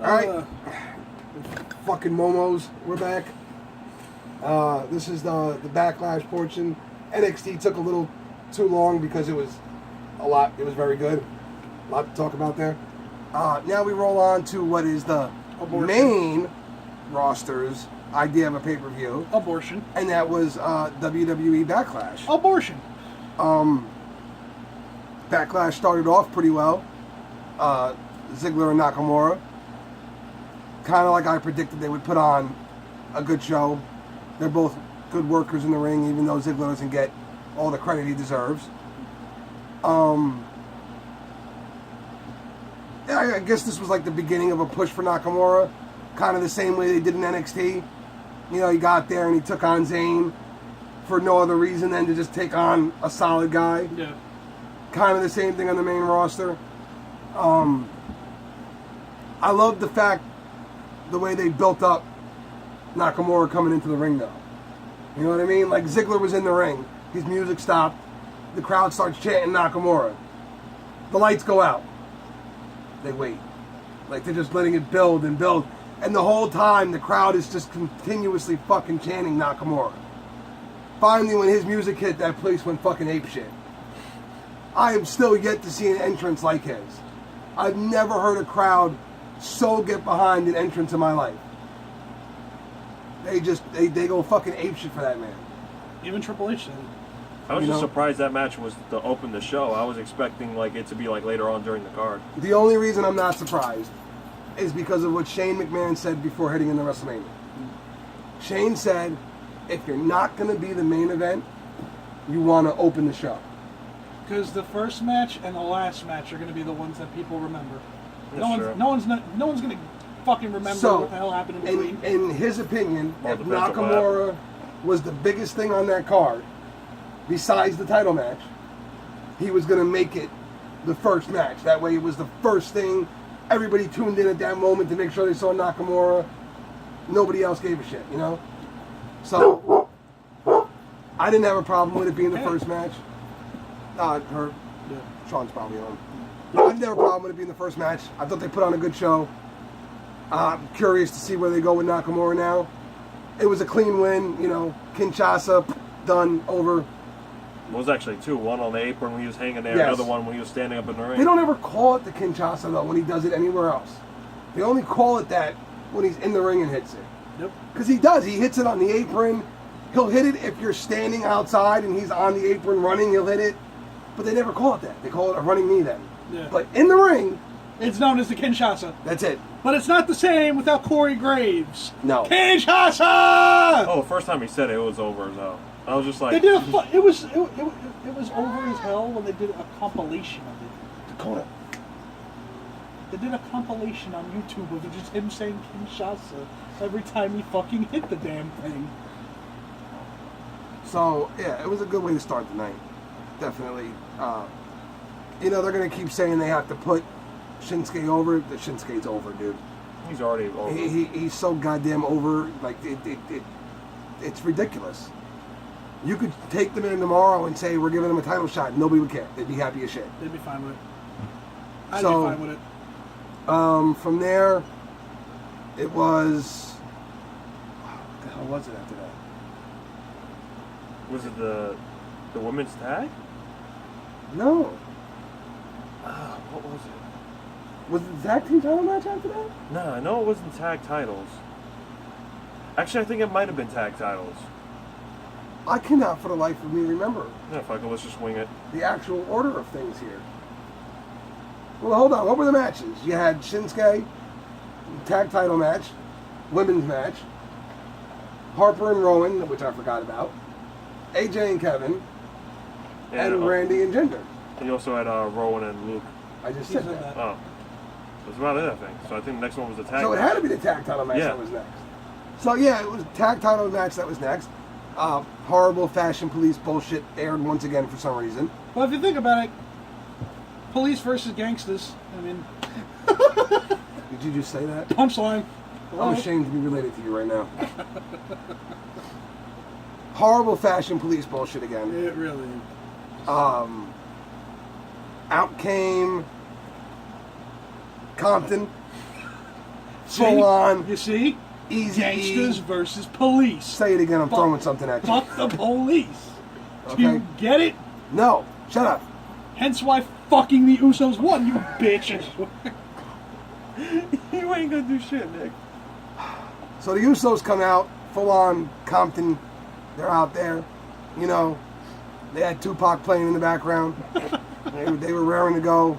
Alright. Fucking Momos, we're back. This is the Backlash portion. NXT took a little too long because it was a lot. It was very good. A lot to talk about there. Now we roll on to what is the main roster's idea of a pay-per-view. Abortion. And that was WWE Backlash. Abortion. Backlash started off pretty well. Ziggler and Nakamura. Kind of like I predicted they would put on a good show. They're both good workers in the ring, even though Ziggler doesn't get all the credit he deserves. I guess this was like the beginning of a push for Nakamura. Kind of the same way they did in NXT. You know, he got there and he took on Zayn for no other reason than to just take on a solid guy. Yeah. Kind of the same thing on the main roster. I love the fact, the way they built up Nakamura coming into the ring, though. You know what I mean? Like, Ziggler was in the ring. His music stopped. The crowd starts chanting Nakamura. The lights go out. They wait. Like, they're just letting it build and build. And the whole time, the crowd is just continuously fucking chanting Nakamura. Finally, when his music hit, that place went fucking apeshit. I am still yet to see an entrance like his. I've never heard a crowd so get behind an entrance in my life. They go fucking apeshit for that man. Even Triple H said it. I was just surprised that match was to open the show. I was expecting like it to be like later on during the card. The only reason I'm not surprised is because of what Shane McMahon said before heading into WrestleMania. Shane said, if you're not going to be the main event, you want to open the show. Because the first match and the last match are going to be the ones that people remember. That's No one's going to fucking remember what the hell happened in between. In his opinion, if Nakamura was the biggest thing on that card, besides the title match, he was going to make it the first match. That way it was the first thing. Everybody tuned in at that moment to make sure they saw Nakamura. Nobody else gave a shit, you know? So, I didn't have a problem with it being the first match. Sean's probably on. I didn't have a problem with it being the first match. I thought they put on a good show. I'm curious to see where they go with Nakamura now. It was a clean win, you know. Kinshasa, done, over. It was actually two. One on the apron when he was hanging there, Yes. another one when he was standing up in the ring. They don't ever call it the Kinshasa, though, when he does it anywhere else. They only call it that when he's in the ring and hits it. Yep. Because he does. He hits it on the apron. He'll hit it if you're standing outside and he's on the apron running, he'll hit it. But they never call it that. They call it a running knee then. Yeah. But in the ring, it's known as the Kinshasa. that's it. But it's not the same without Corey Graves. No. Kinshasa! Oh, the first time he said it, it was over as hell. I was just like... They did it was over as hell when they did a compilation of it. Dakota. They did a compilation on YouTube of just him saying Kinshasa every time he fucking hit the damn thing. So, yeah, it was a good way to start the night. Definitely. You know, they're going to keep saying they have to put Shinsuke over. The Shinsuke's over, dude. He's already over. He's so goddamn over. Like, it's ridiculous. You could take them in tomorrow and say, we're giving them a title shot. And nobody would care. They'd be happy as shit. They'd be fine with it. I'd be So, fine with it. From there, it was... What the hell was it after that? Was it the women's tag? No. What was it? Was it the tag team title match after that? No, I know it wasn't tag titles. Actually, I think it might have been tag titles. I cannot for the life of me remember Yeah, fuck it, let's just wing it. the actual order of things here. Well, hold on. What were the matches? You had Shinsuke, tag title match, women's match, Harper and Rowan, which I forgot about, AJ and Kevin, and Randy and Jinder. And you also had Rowan and Luke. I just said that. Oh. That's about it, I think. So I think the next one was the tag So it match. had to be the tag title match that was next. So yeah, it was tag title match that was next. Horrible fashion police bullshit aired once again for some reason. Well, if you think about it, police versus gangsters. I mean, Did you just say that? punchline. I'm ashamed to be related to you right now. Horrible fashion police bullshit again. It really. Out came Compton. full on. You see? Easy Gangsters versus police. Say it again. I'm throwing something at you. Fuck the police. Do Okay. you get it? No. Shut up. Hence why fucking the Usos won, you bitch. You ain't gonna do shit, Nick. So the Usos come out full on Compton. They're out there. You know, they had Tupac playing in the background. They were raring to go.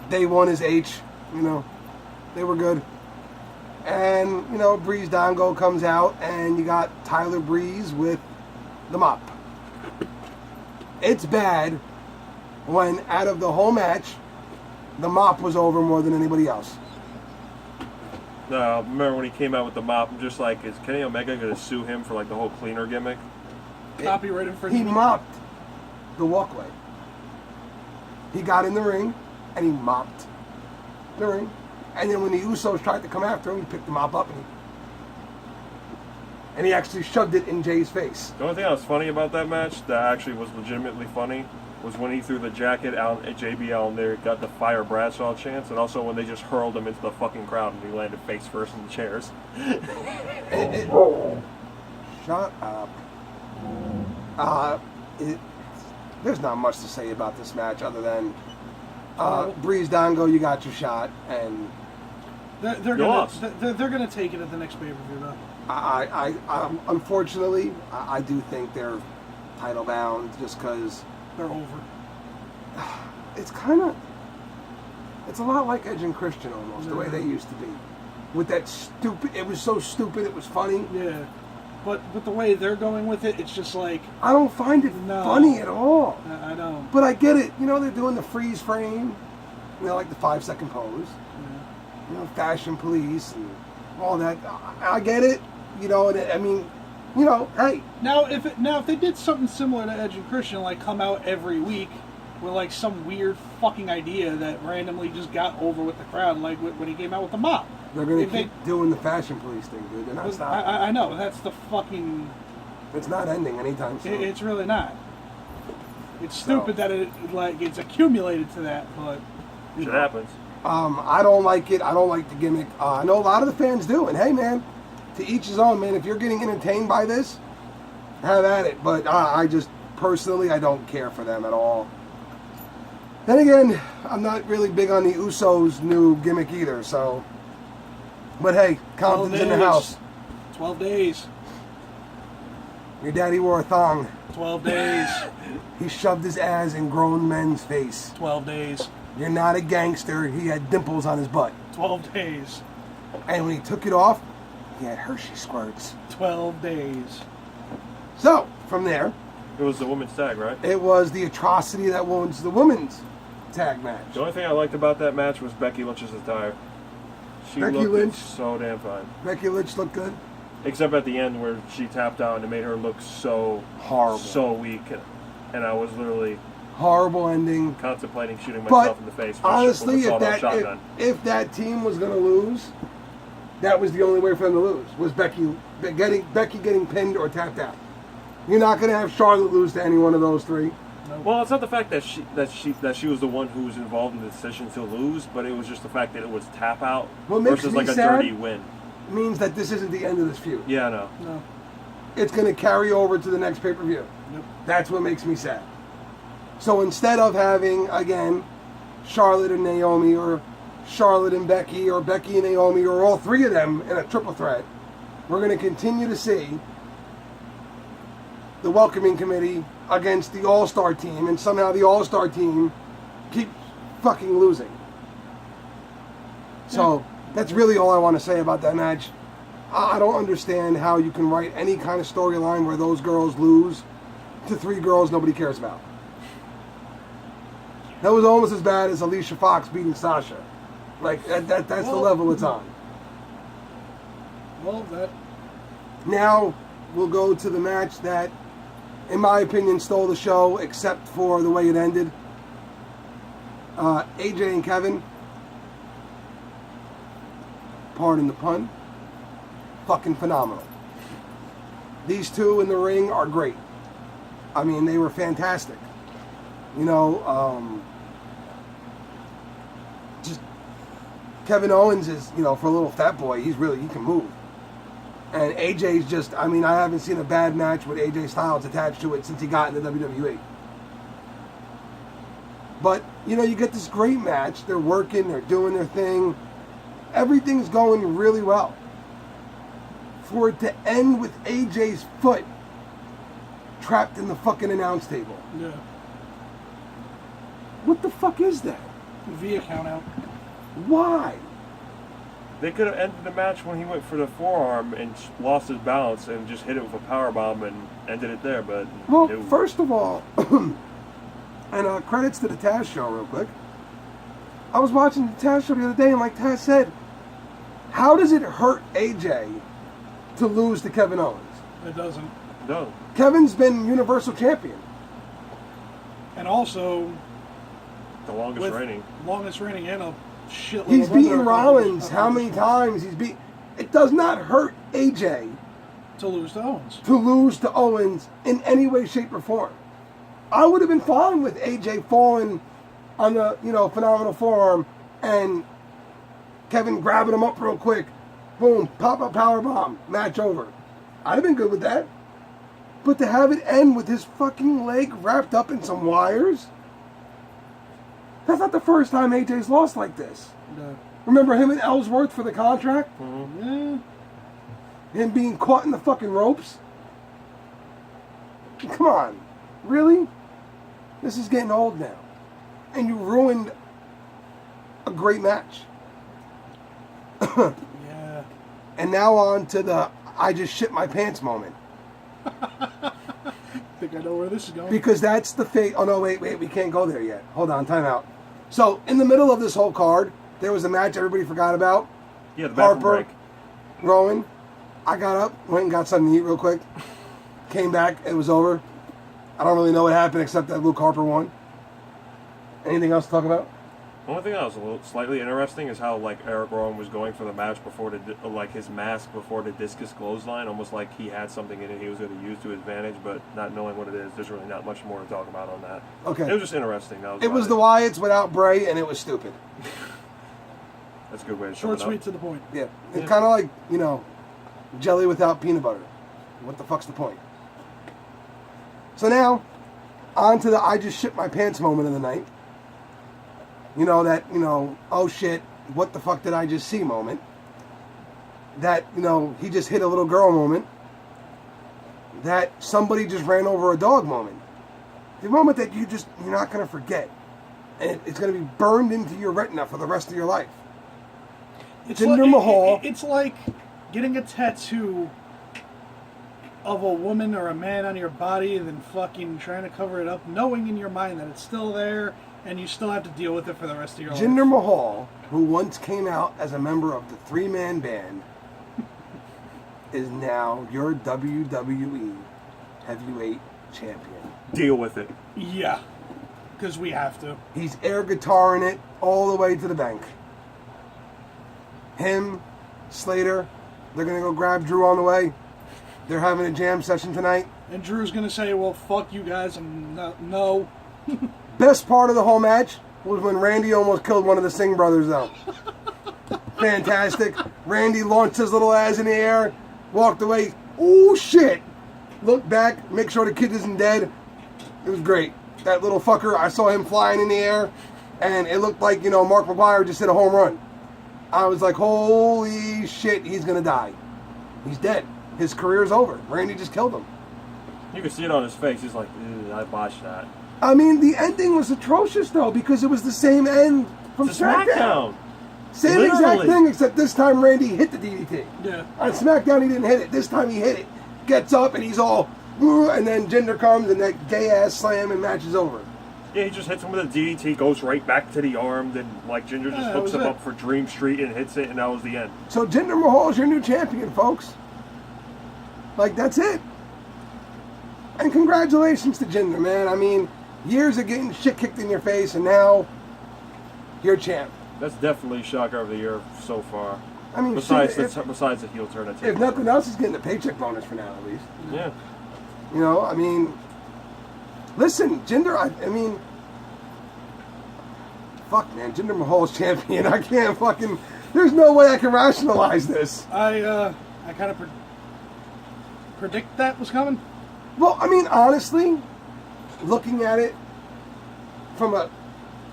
Day one is H. You know, they were good. And, you know, Breeze Dongo comes out, and you got Tyler Breeze with the mop. It's bad when, out of the whole match, the mop was over more than anybody else. No, I remember when he came out with the mop, I'm just like, is Kenny Omega going to sue him for like the whole cleaner gimmick? Copyright He infringement. mopped the walkway. He got in the ring, and he mopped the ring. And then when the Usos tried to come after him, he picked the mop up and he actually shoved it in Jay's face. The only thing that was funny about that match, that actually was legitimately funny, was when he threw the jacket out at JBL and they got the Fire Bradshaw chance, and also when they just hurled him into the fucking crowd and he landed face first in the chairs. Shut up. There's not much to say about this match other than Breeze Dongo, you got your shot, and They're gonna take it at the next pay-per-view, though. I unfortunately, I do think they're title bound just because They're over. it's a lot like Edge and Christian almost, the way they used to be. With that stupid, it was so stupid, it was funny. Yeah. But the way they're going with it, it's just like... I don't find it funny at all. I don't. But I get it. You know, they're doing the freeze frame. You know, like the 5-second pose. Yeah. You know, Fashion Police and all that. I get it. You know, and I mean, you know, hey. Now, if they did something similar to Edge and Christian, like come out every week with like some weird fucking idea that randomly just got over with the crowd, like when he came out with the mop. They're going to keep doing the Fashion Police thing, dude. They're not stopping. I know. That's the fucking... It's not ending anytime soon. It's really not. It's stupid that it's accumulated to that, but... Shit happens. I don't like it. I don't like the gimmick. I know a lot of the fans do. And hey, man, to each his own, man. If you're getting entertained by this, have at it. But I just, personally, I don't care for them at all. Then again, I'm not really big on the Usos' new gimmick either, so... But hey, Compton's in the house. 12 days. Your daddy wore a thong. 12 days. He shoved his ass in grown men's face. 12 days. You're not a gangster. He had dimples on his butt. 12 days. And when he took it off, he had Hershey squirts. 12 days. So, from there... It was the women's tag, right? It was the atrocity that was the women's tag match. The only thing I liked about that match was Becky Lynch's attire. She Becky looked Lynch. so damn fine. Becky Lynch looked good. Except at the end where she tapped out and it made her look so... Horrible. So weak. And I was literally... Horrible ending. Contemplating shooting myself in the face with honestly, a sawed-off shotgun. if that team was going to lose, that was the only way for them to lose, was Becky getting pinned or tapped out. You're not going to have Charlotte lose to any one of those three. Well, it's not the fact that she was the one who was involved in the decision to lose, but it was just the fact that it was tap out versus like a dirty win. Means that this isn't the end of this feud. Yeah, I know. No. It's going to carry over to the next pay-per-view. Nope. That's what makes me sad. So instead of having, again, Charlotte and Naomi, or Charlotte and Becky, or Becky and Naomi, or all three of them in a triple threat, we're going to continue to see the Welcoming Committee against the All-Star team, and somehow the All-Star team keep fucking losing. So that's really all I want to say about that match. I don't understand how you can write any kind of storyline where those girls lose to three girls nobody cares about. That was almost as bad as Alicia Fox beating Sasha. Like, that's the level it's on. Well, that... Now, we'll go to the match that, in my opinion, stole the show, except for the way it ended. AJ and Kevin, pardon the pun, fucking phenomenal. These two in the ring are great. I mean, they were fantastic. You know, Kevin Owens is, you know, for a little fat boy, he can move. And AJ's just, I mean, I haven't seen a bad match with AJ Styles attached to it since he got into WWE. But, you know, you get this great match. They're working, they're doing their thing. Everything's going really well. For it to end with AJ's foot trapped in the fucking announce table. Yeah. What the fuck is that? V count out. Why? They could have ended the match when he went for the forearm and lost his balance and just hit it with a powerbomb and ended it there, but... Well, no. first of all, and credits to the Taz show real quick. I was watching the Taz show the other day and like Taz said, how does it hurt AJ to lose to Kevin Owens? It doesn't. No. Kevin's been Universal Champion. And also... The longest reigning. Longest reigning and a shitload He's of beaten other Rollins. accomplishments. How many times he's beat? It does not hurt AJ To lose to Owens. to lose to Owens in any way, shape, or form. I would have been fine with AJ falling on the, you know, phenomenal forearm and Kevin grabbing him up real quick. Boom, pop up power bomb, match over. I'd have been good with that. But to have it end with his fucking leg wrapped up in some wires? That's not the first time AJ's lost like this. No. Remember him and Ellsworth for the contract? Yeah. Him being caught in the fucking ropes? Come on. Really? This is getting old now. And you ruined a great match. Yeah. And now on to the I just shit my pants moment. I think I know where this is going. Because that's the fate. Oh no, wait, we can't go there yet. Hold on, time out. So, in the middle of this whole card, there was a match everybody forgot about. Yeah, the bathroom Harper, break. Rowan. I got up, went and got something to eat real quick. Came back, it was over. I don't really know what happened except that Luke Harper won. Anything else to talk about? The only thing that was a little slightly interesting is how like Eric Rowan was going for the match before like his mask before the discus clothesline, almost like he had something in it he was going to use to his advantage, but not knowing what it is, there's really not much more to talk about on that. Okay. It was just interesting. It was the Wyatts without Bray, and it was stupid. That's a good way to Short, sum it sweet, up. to the point. Yeah. It's kind of like, you know, jelly without peanut butter. What the fuck's the point? So now, on to the I just shit my pants moment of the night. You know, that, you know, oh shit, what the fuck did I just see moment. That, you know, he just hit a little girl moment. That somebody just ran over a dog moment. The moment that you're not going to forget. And it's going to be burned into your retina for the rest of your life. Jinder Mahal. It's like getting a tattoo of a woman or a man on your body and then fucking trying to cover it up, knowing in your mind that it's still there and you still have to deal with it for the rest of your life. Jinder Mahal, who once came out as a member of the three-man band, is now your WWE Heavyweight Champion. Deal with it. Yeah, because we have to. He's air guitaring it all the way to the bank. Him, Slater, they're going to go grab Drew on the way. They're having a jam session tonight. And Drew's going to say, well, fuck you guys, no. Best part of the whole match was when Randy almost killed one of the Singh brothers, though. Fantastic. Randy launched his little ass in the air, walked away. Oh, shit. Looked back, make sure the kid isn't dead. It was great. That little fucker, I saw him flying in the air, and it looked like, you know, Mark McGuire just hit a home run. I was like, holy shit, he's going to die. He's dead. His career's over. Randy just killed him. You can see it on his face. He's like, I botched that. I mean, the ending was atrocious, though, because it was the same end from It's a SmackDown. SmackDown. Same exact Literally. thing, except this time Randy hit the DDT. Yeah. On SmackDown, he didn't hit it. This time he hit it. Gets up, and he's all, and then Jinder comes, and that gay-ass slam, and match is over. Yeah, he just hits him with a DDT, goes right back to the arm, then like Ginger just that hooks was him it. up for Dream Street and hits it, and that was the end. So Jinder Mahal's your new champion, folks. Like, that's it. And congratulations to Jinder, man. I mean, years of getting shit kicked in your face, and now you're champ. That's definitely shocker of the year so far. I mean, Besides shit, besides the heel turn, I take if nothing else, he's getting a paycheck bonus for now, at least. Yeah. You know, I mean, listen, Jinder, I mean, fuck, man, Jinder Mahal's champion. I can't fucking There's no way I can rationalize this. I kind of predict that was coming. Well, I mean, honestly, looking at it from a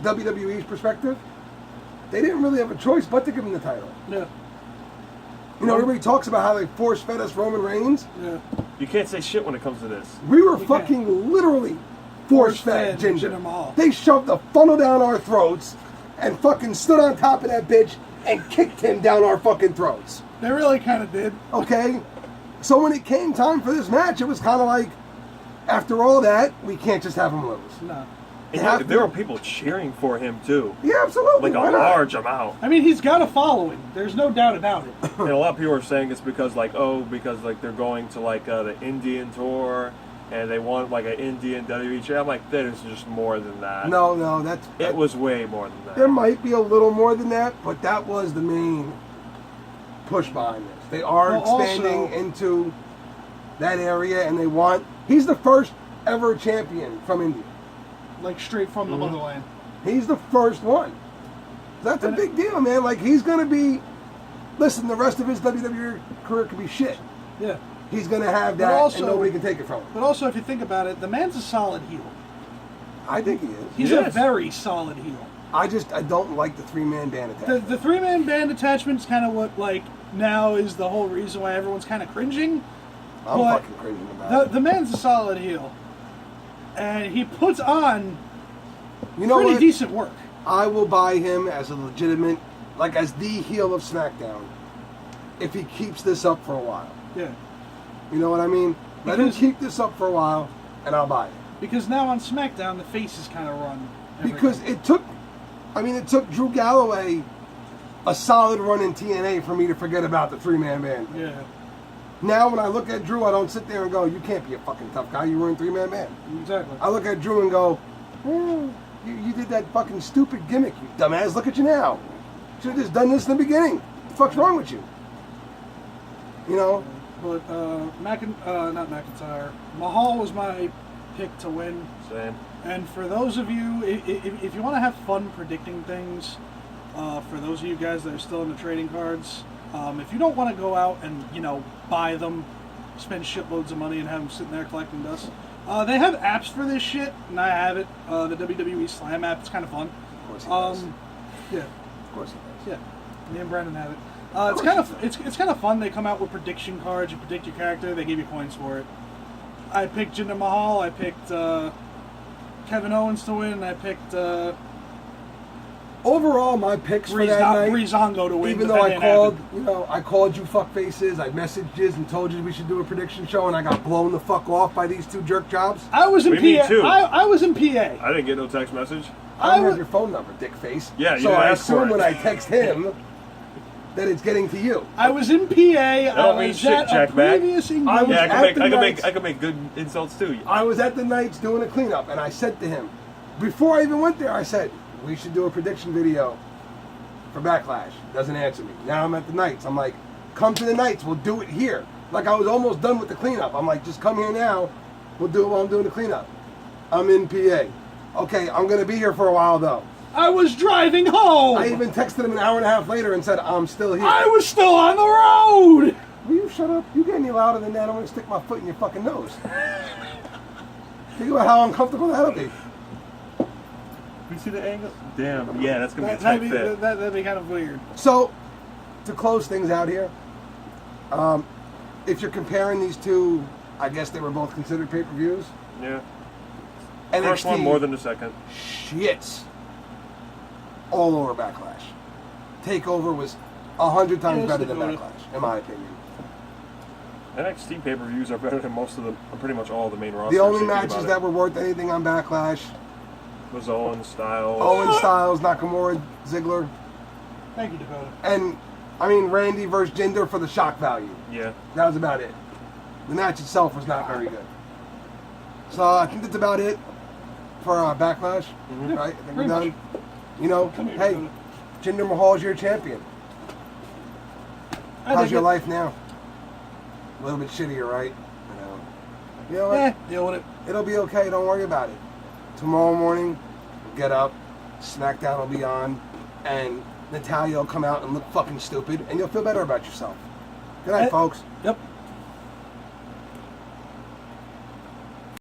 WWE's perspective, they didn't really have a choice but to give him the title. Yeah. You know, everybody talks about how they force-fed us Roman Reigns. Yeah. You can't say shit when it comes to this. We were You fucking literally force-fed Force-fed Jinder Jinder Mahal. They shoved a funnel down our throats and fucking stood on top of that bitch and kicked him down our fucking throats. They really kind of did. Okay? So when it came time for this match, it was kind of like, after all that, we can't just have him lose. No. And there were people cheering for him too, Yeah, absolutely. like Why a not? large amount. I mean, he's got a following. There's no doubt about it. And a lot of people are saying it's because because they're going to the Indian tour and they want like an Indian WWE chair. I'm like, that is just more than that. No, It was way more than that. There might be a little more than that, but that was the main push behind this. They are Well, expanding also- into that area, and he's the first ever champion from India. Like straight from the motherland. He's the first one. That's a big deal, man. Like, he's going to be... Listen, the rest of his WWE career could be shit. Yeah. He's going to have But that, also- and nobody can take it from him. But also, if you think about it, the man's a solid heel. I think he is. He's He a is. very solid heel. I don't like the three-man band attack. The three-man band attachment is kind of what, now is the whole reason why everyone's kind of cringing. I'm but fucking crazy about it. The man's a solid heel. And he puts on You know pretty what? decent work. I will buy him as a legitimate, as the heel of SmackDown, if he keeps this up for a while. Yeah. You know what I mean? Let him Because- keep this up for a while, and I'll buy it. Because now on SmackDown, the faces kind of run. Because everything. it took Drew Galloway a solid run in TNA for me to forget about the three-man band. Yeah. Now when I look at Drew, I don't sit there and go, you can't be a fucking tough guy, you were in three-man band. Exactly. I look at Drew and go, you did that fucking stupid gimmick, you dumbass. Look at you now. Should have just done this in the beginning. What the fuck's wrong with you? You know? But not McIntyre. Mahal was my pick to win. Same. And for those of you, if you want to have fun predicting things, for those of you guys that are still in the trading cards, if you don't want to go out and buy them, spend shitloads of money and have them sitting there collecting dust, they have apps for this shit, and I have it. The WWE Slam app. It's kind of fun. Of course he does. Yeah, Of course he does. yeah. Me and Brandon have it. It's kind of fun. They come out with prediction cards. You predict your character. They give you coins for it. I picked Jinder Mahal. I picked Kevin Owens to win. I picked Overall, my picks for that night, Breezango to win. even but though that I didn't called, happen. I called you fuckfaces, I messaged you and told you we should do a prediction show, and I got blown the fuck off by these two jerk jobs. I was in What do you PA. mean, too? I was in PA. I didn't get no text message. I don't was- have your phone number, dick face. Yeah, you so didn't I ask for assume it. when I text him that it's getting to you. I was in PA. I don't mean was shit, at a Jackback. previous I engagement. was Yeah, at the Knights. I can make good insults too. I was at the Knights doing a cleanup, and I said to him, before I even went there, I said, we should do a prediction video for Backlash. Doesn't answer me. Now I'm at the Knights. I'm like, come to the Knights. We'll do it here. Like, I was almost done with the cleanup. I'm like, just come here now. We'll do it while I'm doing the cleanup. I'm in PA. Okay, I'm going to be here for a while, though. I was driving home. I even texted him an hour and a half later and said, I'm still here. I was still on the road. Will you shut up? You get any louder than that, I'm going to stick my foot in your fucking nose. Think about how uncomfortable that'll be. You see the angle? Damn. Yeah, that's gonna be a tight That'd be, fit. that'd be kind of weird. So, to close things out here, if you're comparing these two, I guess they were both considered pay-per-views. Yeah. NXT First one more than the second. shits all over Backlash. Takeover was 100 times Yes, better than Dakota. Backlash, in my opinion. NXT pay-per-views are better than most of the, pretty much all of the main rosters. The only thinking matches about that it. were worth anything on Backlash: was Owen Styles. Owen Styles, Nakamura, Ziggler, Thank you, Dakota. and Randy versus Jinder for the shock value. Yeah. That was about it. The match itself was not very good. So I think that's about it for Backlash. Right? I think we're pretty done. much. You know, Come here, hey, Dakota. Jinder Mahal's your champion. I How's think your it- life now? A little bit shittier, right? You know what? Deal with it. It'll be okay. Don't worry about it. Tomorrow morning, we'll get up. SmackDown will be on, and Natalia will come out and look fucking stupid, and you'll feel better about yourself. Good night, I- folks. Yep.